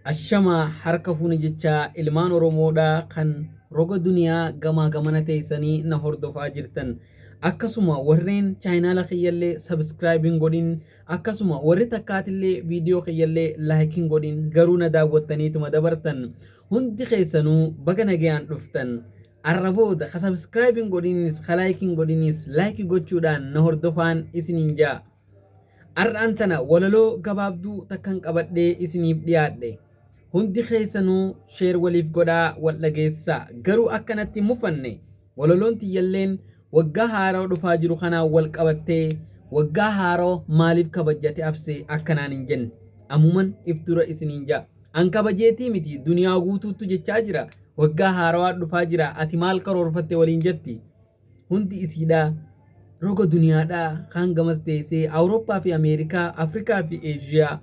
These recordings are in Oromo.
Ashama harka fuuni jecha ilmaan Oromoodhaa kan roga duniyaa gamaa gamana teessanii na hordofaa jirtan. Akkasuma warreen chaayinaala kiyyallee sabskraayibiin godhin akkasuma warri takkaatillee viidiyoo kiyyallee laayikiin godhin garuu na daawwattaniituma dabartan hundi keessanuu baga nagayaan dhuftan. Arrabooda ka sabskraayibiin godhinis ka laayikiin godhinis laayikii gochuudhaan na hordofaan isiniin jaa. Ar'aan tana walaloo gabaabduu takkan qabadhee isiniif dhiyaadhe. Hundi keessanuu sheer waliif godhaa wal dhageessaa garuu akkanatti mufanne walaloon tiyyalleen waggaa haaraa dhufaa jiru kanaan wal qabattee waggaa haaraa maaliif kabajate abse akkanaan hin jenne amuman iftura isiniin jaa an kabajeetii miti duniyaa guutuutu jechaa jira waggaa haaraa dhufaa jira ati maal karoorfatte waliin jetti hundi isiidhaa roga duniyaadhaa kan gamas teessee Awurooppaa fi Ameerikaa Afrikaa fi Eeshiyaa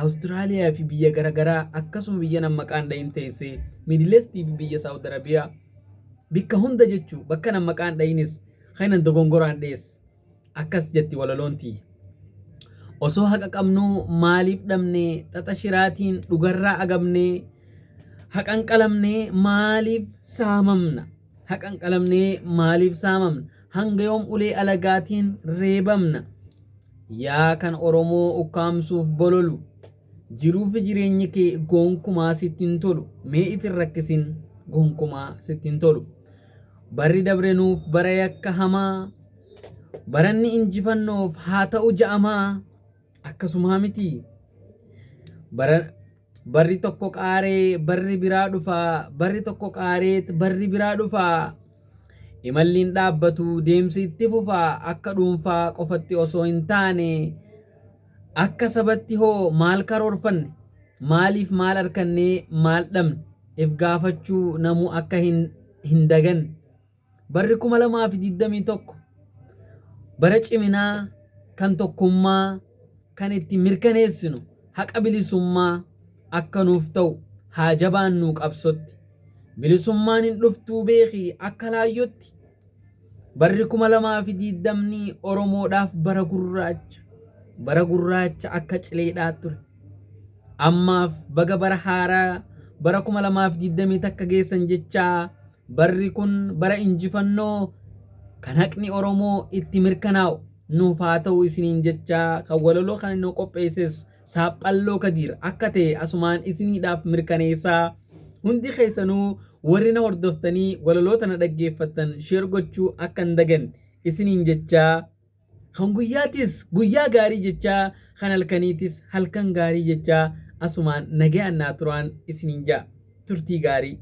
Austraaliyaa fi biyya garaagaraa akkasuma biyya nama maqaan dhahin teessee Midileestii fi biyya Saawud Arabiyaa bikka hunda jechuu bakka nama maqaan dhahinis kan dogongoraan dhees akkas jetti walaloontii. Osoo haqa qabnuu maaliif dhabnee xaxa shiraatiin dhugarraa agabnee haqan qalamnee maaliif saamamna haqan qalamnee maaliif saamamna hanga yoom ulee alagaatiin reebamna yaa kan Oromoo ukkaamsuuf bololu jiruuf jireenyi kee gonkumaa sittin tolu mee ifin rakkisin gonkumaa sittin tolu barri dabrenuuf bara yakka hamaa baranni injifannoof haa ta'u ja'amaa akkasuma miti barri tokko qaaree barri biraa dhufaa barri tokko qaareet barri biraa dhufaa imalliin dhaabbatu deemsi itti fufaa akka dhuunfaa qofatti osoo hin taane akka sabatti hoo maal karoorfanne maaliif maal harkannee maal dhabne if gaafachuu namuu akka hin dagan barri 2021 bara ciminaa kan tokkummaa kan itti mirkaneessinu haqa bilisummaa akka nuuf ta'u haa jabaannuu qabsotti bilisummaan hin dhuftuu beekii akka laayyotti barri 2020 Oromoodhaaf bara gurraacha akka cileedhaa ture ammaaf baga bara haaraa bara 2020 takka geessan jechaa barri kun bara injifannoo kan haqni Oromoo itti mirkanaa'u nuuf haa ta'u isiniin jechaa kan walaloo kan inni qopheesses Saaphalloo Kadiir akka ta'e asumaan isiniidhaaf mirkaneessaa hundi keessanuu warri na hordoftanii walaloota na dhaggeeffattan sheer gochuu akka hin dagan isiniin jechaa kan guyyaatis guyyaa gaarii jechaa kan halkaniitis halkan gaarii jechaa asumaan nagayaan naa turaan isiniin jaa turtii gaarii.